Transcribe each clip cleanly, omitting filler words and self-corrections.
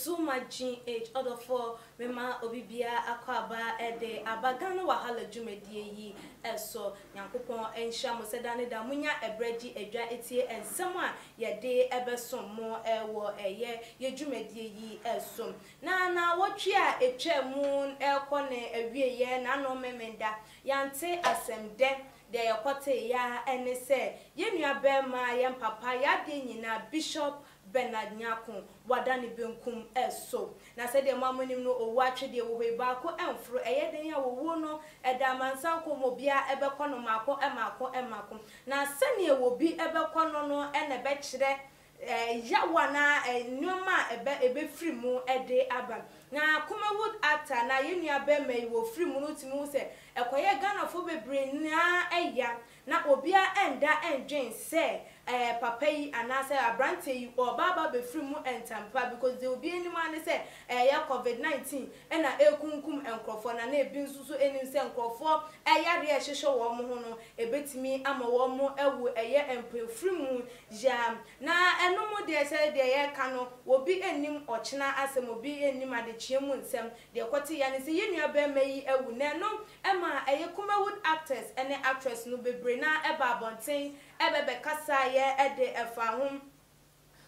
Too much age other for mema obibia akwaba ede abagano wahala dwumedie yi eso nyankopon enhia mo sedane da munya ebreji edwa etie ensem a yede ebesom mo ewo eye ye dwumedie yi eso na wotwe a etwam ekone awieye na no memenda yante asemde de yakote ya ene se ye nua bema ye papa ya de nyina Bishop Nyarko wadani benkum eso na se de mamonim no owu atwede wo heba ko emfro eyeden ya wo no edamansan ko mobia ebekono mako na sene wo bi ebekono no ene be kire yawana nyoma ebe free mu ede aba na Kumawood actor na yenua be mai wo free mu no timu se ekoye Ghana fo bebre na eya na obia enda endwen se papa yi anase abrante yi obaba be free mu entampa because they will be any man say ya COVID-19 na ekunkum enkrofo na ebi nsusu enim se enkrofo yare ehhehwe wo mo ho no ebetimi ama wo mo ewu empe free mu jam na enomo de se de ye ka no obi enim ochena asem obi enim adechie mu nsem de kwoti ya ne se yenua be mayi ewu na no ema Kumawood actors and actress no bebre na eba bonten ebebe kasa ye ede efa hom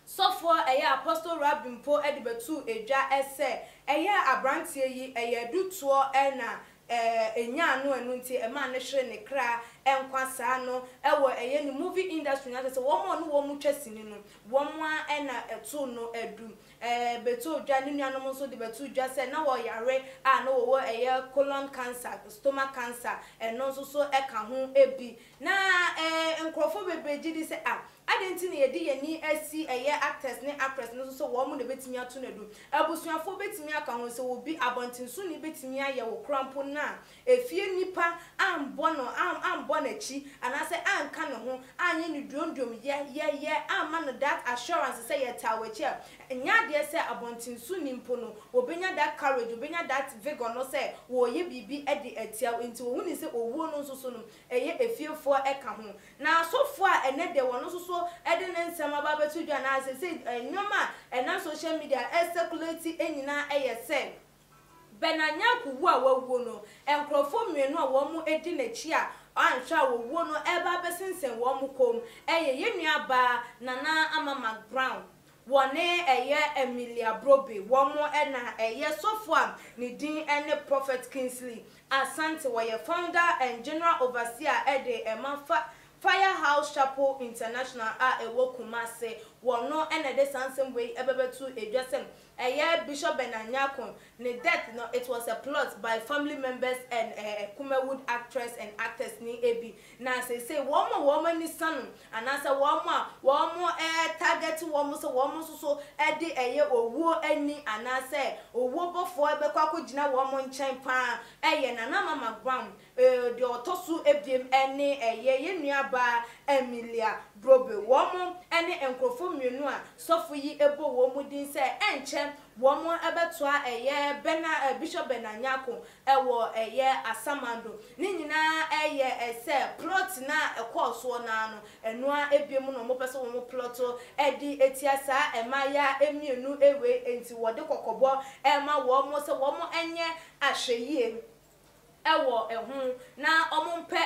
so for Apostle Rabimpo ede betu edwa ese abrantie yi dutuo na enya anu nti ema ne hwe ne kra enkwasa no ewo ni movie industry na se wo mo no wo mu twasini no wo mo na eto no edu betu odwa ne nua no so de betu odwa se na wo yare no wo colon cancer stomach cancer no so eka ho ebi na enkrofo bebeji di se adenti ne yedi yani asi actors ne actress no so wo mo ne betimi ato na edu abusuafo betimi aka ho se wo bi abontinsu ne betimi aye wo krampo na efie nipa ambono chi anase anka ne ho anye ne duondom ye amma no that assurance say ye tawachi nya de say abontinsu nimpo no obenya that courage obenya that vigor no say wo ye bibi e de atia enti wo huni say owo no so no efiefo eka ho na asofo a ene de wo no so ede ne nsem aba betu dwa na say nyoma na social media circulate enyina say Nyarko wu a wawu no enkrofo mienu a wo mu edi nachi a anhwa wo no eba besensen wo mu kom yenua ba nana ama Mcbrown wone Emelia Brobey wo mu na sofo a ne din ene Prophet Kingsley Asante wo ye founder and general overseer ede Firehouse Chapel International ewo Kumase wono ene de sansem way ebebetu edwasem Bishop Nyarko ne death no it was a plot by family members and Kumawood actress and actors ni ebi na say womo ni sanu anasa womo target womo so ede owo ani anase owo bofo ebekwa kogina womo nchen pa nana Mcbrown de otosu ebiem ene yenua ba Emelia Brobey womo ene enkrofo mienu a sofu yi ebo womo din se enche womo ebetoa Bishop Nyarko ewo asamando ni nyina ese plot na ekoso na no enua ebiem no mo pese wo ploto edi etiasa emaya emienu ewe enti wode kokobo ema womo se womo enye ahweyie ewo na omumpe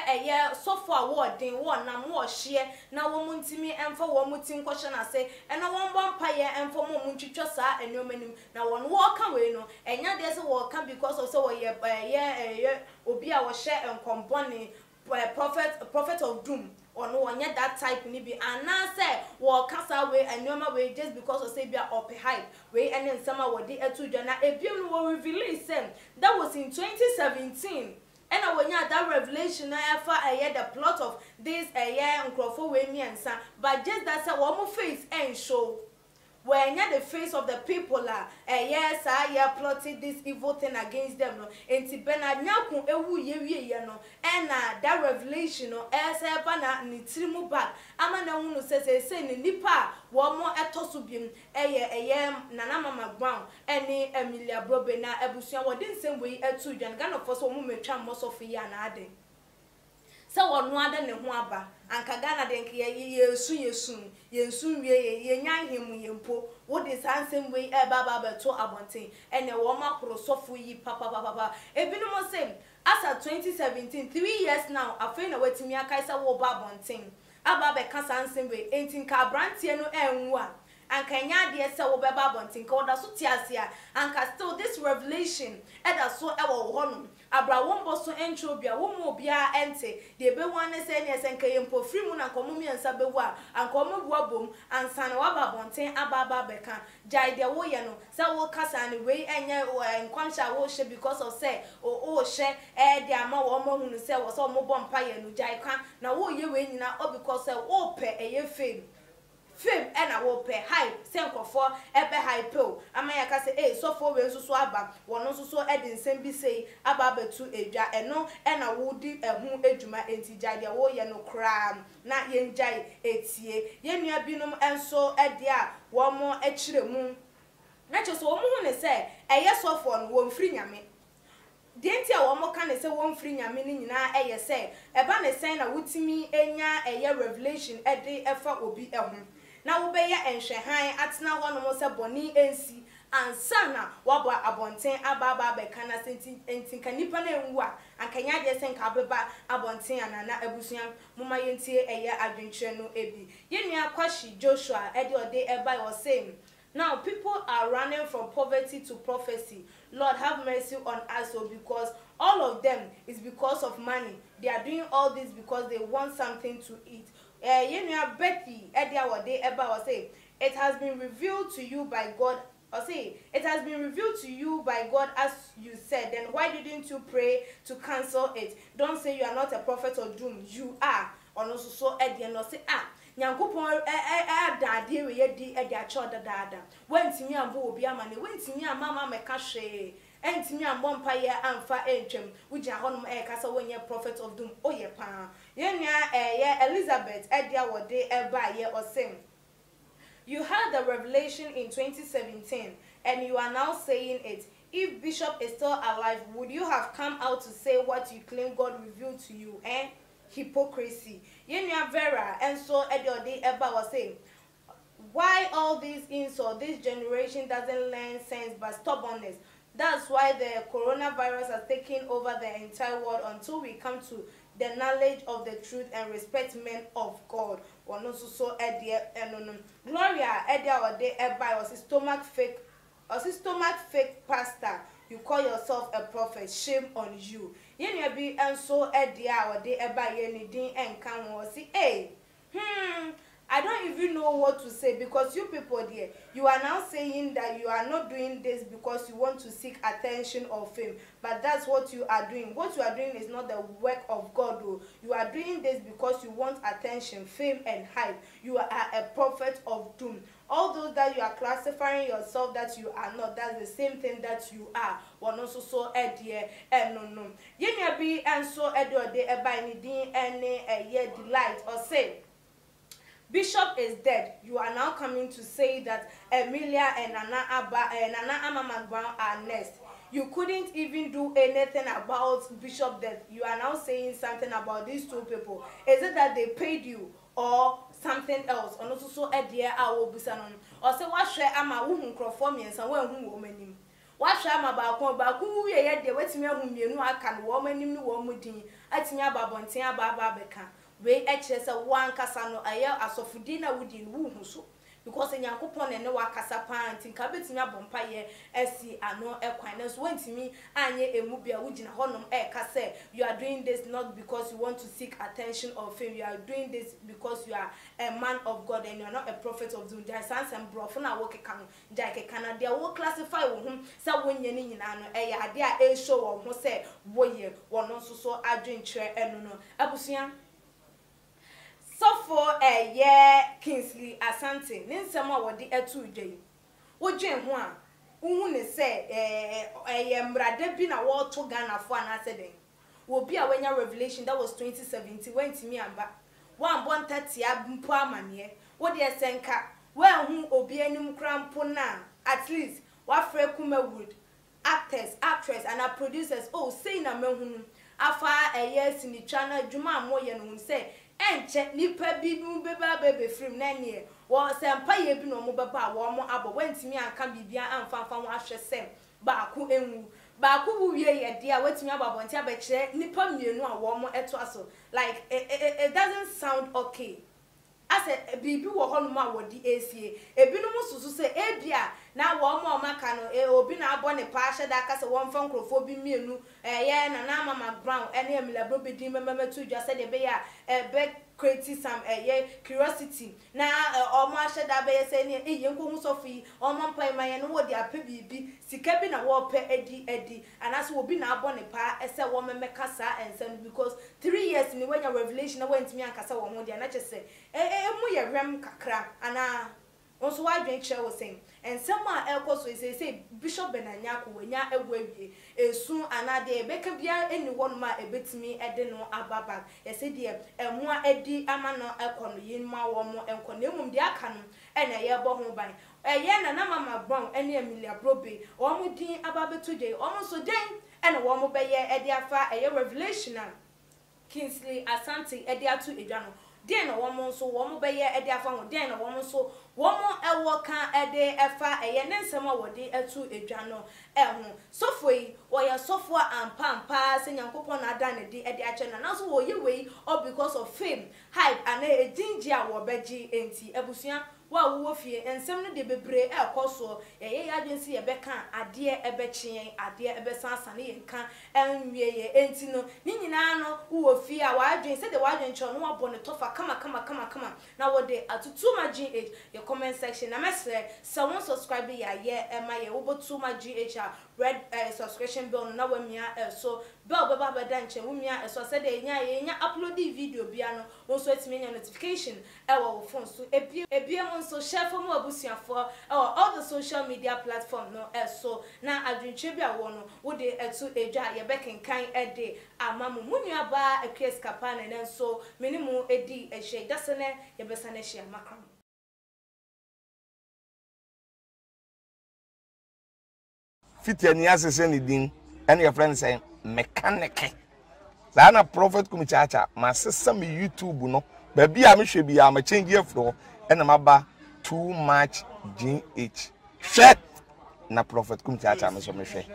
sofo awarding wonam wo hye na wo muntimi emfa wo mutin kwhye na se ena won bompa ye emfa mo muntwitwa sa enomanim na won wo ka we no enya de se wo ka because of so wo ye obi a wo hye enkombone prophet of doom or no one yet that type ni be and now say wo kasa we enoma we just because of say be up hype we and in summer what the etu jana ebiem no release that was in 2017 and when you that revelation na ever the plot of this nkrofo we miensa but just that say one face and show when you're the face of the people yes I ya plotted this evil thing against them no enti Bernard Nyarko ewu ye no and that revelation no as eba na ni Tr0uble back ama na hunu say ni nipa wo mo etoso biem eye nana Mcbrown ene Emelia Brobey na ebusua wo din same way etu dwan Ghana for so mo metwa mo so fi ya na ade se wonu ade ne ho aba anka Ghana de nke yesu wie ye nyan hemu yempo wo de same way baba beto abonten ene wo makro sofo yi papa ebinum say as at 2017 3 years now afei na watimi akai se wo ba abonten aba be ka same way entin ka brantie no enwu a anka nya de se wo be ba abonten ka oda so tiase anka still this revelation eda so ewo ho no abra wombo so Tr0uble wo mo bia ente de be wan se ne se nka yempo free mu na nkomo miensa bewu a ankomo bua bom ansa na wa ba bonten aba beka jai de wo ye no se wo kasa ne we enye nkwamsha wo hye because of say o hye de ama wo mo hunu se wo so mo bompa ye no jai kan na wo ye we nyina o because say wo pe eye fame and I will pay hype, send for epe hype. Amaya ka say, so for we so aba, one also so edin sembi say aba betu eja, and no, and I would dip a moon ejuma enti jadia wo ye no cram, not yen jai etie, yen ya binum and so edia, one more echire moon. Not just one moon say, a yes of one free yame. Denti a womo kan say won free nyame ni nyina eye say eba ne sen na wutimi enya eye revelation ede efa obi ehun na wo be ya enhwehan atena ho no mo se boni ensi ansa na waba abonten aba be kana senti entinka nipa na enwu a ankanya de sen ka beba abonten anana abusuan moma yentie eye adwenkyere no ebi yenua kwashi Joshua ede ode eba was saying now people are running from poverty to prophecy. Lord have mercy on us, because all of them is because of money. They are doing all this because they want something to eat. Betty Edia Wade Eba was say it has been revealed to you by God. Or say it has been revealed to you by God as you said. Then why didn't you pray to cancel it? Don't say you are not a prophet of doom. You are. Or no so Edia no say Nyankopon dade we yedi e dia cho dada wantimi ambo obi amane wantimi amama meka hwe entimi ambo mpa ye amfa entwem wugya honom kasa wonye prophet of doom oye pa yenua ye Elizabeth e dia wode e ba ye osem you had the revelation in 2017 and you are now saying it. If Bishop is still alive, would you have come out to say what you claim God revealed to you? Hypocrisy. Yenua Vera and so Ediode Eba was saying, why all these insults? This generation doesn't learn sense but stubbornness. That's why the coronavirus has taken over the entire world until we come to the knowledge of the truth and respect men of God. One also so Gloria Ediode Eba was stomach fake pastor. You call yourself a prophet. Shame on you. Yenye bi enso edia wode eba ye ni din enkan wo si I don't even know what to say, because you people there, you are now saying that you are not doing this because you want to seek attention or fame, but that's what you are doing. What you are doing is not the work of God. You are doing this because you want attention, fame and hype. You are a prophet of doom. All those that you are classifying yourself that you are not, that's the same thing that you are. One also so edie no. Yenya bi and so edo de eba ni din any year delight or say Bishop is dead. You are now coming to say that Emelia and Nana Mcbrown are next. You couldn't even do anything about Bishop death. You are now saying something about these two people. Is it that they paid you or something else? Or also so a dear our busanon. Or say what share ama who crofome and where whom woman. What share my baku we are there waiting whom you know I can woman in the woman at me about Bontia Baba. We HS a one casano aya asofudina within woo so because in Yankopon and no wakasa pant in cabitina bompaye esi ano equinus went to me anye a mubia wujin honum case. You are doing this not because you want to seek attention or fame. You are doing this because you are a man of God and you are not a prophet of doom. There sans and brofuna woke can jake can they will classify whom so when ye in ano a show or who say woye one also so I drink chair and no abusian. for a year Kingsley Asante ninsema wodi etu dwai wo dwen ho a uhu ne se mrade bi na wo to Ghana fo anase den wo bi a wenya revelation that was 2017 went me amba one bon 30 mpo amane wo de esenka wo hu obi anim krampo na at least wa Kuma wood actors actress and producers say na mahunu afa yes ni channel dwuma moye no say enche nipa bi nu beba bebe film na ne wo sempa ye bi no mo beba wo mo abo wantimi anka bibia amfanfa wo ahwe sem baako enwu baako wu wie ye de a watimi ababonti abekire nipa mienu a wo mo eto aso like it doesn't sound okay. As a bibi wo hono ma wodi esie ebinum susu se ebia na wo ma maka no obi na abo ne pa hye da ka se wo mfa nkrofo bi mienu ye na Mcbrown ene Emelia Brobey din memetu dwa se de be ya be create some curiosity na omo hye da be se ne ye nko musofi omo mpa ma ye no wo de ape bibi sika bi na wo pe edi anase obi na abo ne pa ese wo memeka sa ensem because 3 years ni wenya revelation na wantimi ankasa wo ho de na chese emu ye rem kakra ana onso wa dwen kire wo sen ensem a ekoso say Bishop Nyarko wenya egwawie esu ana de beka bia eni wonma ebetimi ede no ababa yese de emu edi ama no ekono yinma wo mo enko na emum de aka no ena ye bo ho ban ye na Mcbrown ene Emelia Brobey wo mo din ababetu de wo mo so den ena wo mo beye ede afa revelation Kingsley Asante ede atu edwano den na womo so womo beye ede afa ho den na womo so womo ewo kan ede efa ne nsema wode etu edwano ho sofoi oya sofo ampa se nyankopon na ada ne de ede ache na so wo ye wei all because of fame hype and ejinji a wo beji enti ebusua wa wo fie ensem no de bebre ekoso ye agency ye beka ade ebechien ade ebesansa ne yenka enwie ye enti no ni nyina no wo fie a wa adwen se de wa adwen cho no wa bo ne tofa kama na wo de Tr0uble GH your comment section na mesre so won subscribe ya ye ema ye wo Tr0uble GH a red subscription bell na wa mia so bell baba bada nche wo mia so se de nya upload video bia no wo so etime nya notification e wo phone so ebie so share for mo abusuafo all the social media platform no so na adwentwe bia wo no wo de etu edwa ye bekenkan ede amamu munua ba akes kapana na so menimu edi ehye dasene ye besane hye makram fitiani asese ni din ene your friend say mechanic na prophet kumichacha ma sesa me YouTube no ba bia me hwe bia ma change afro ene maba too much GH hwe na prophet kumichacha me so me hwe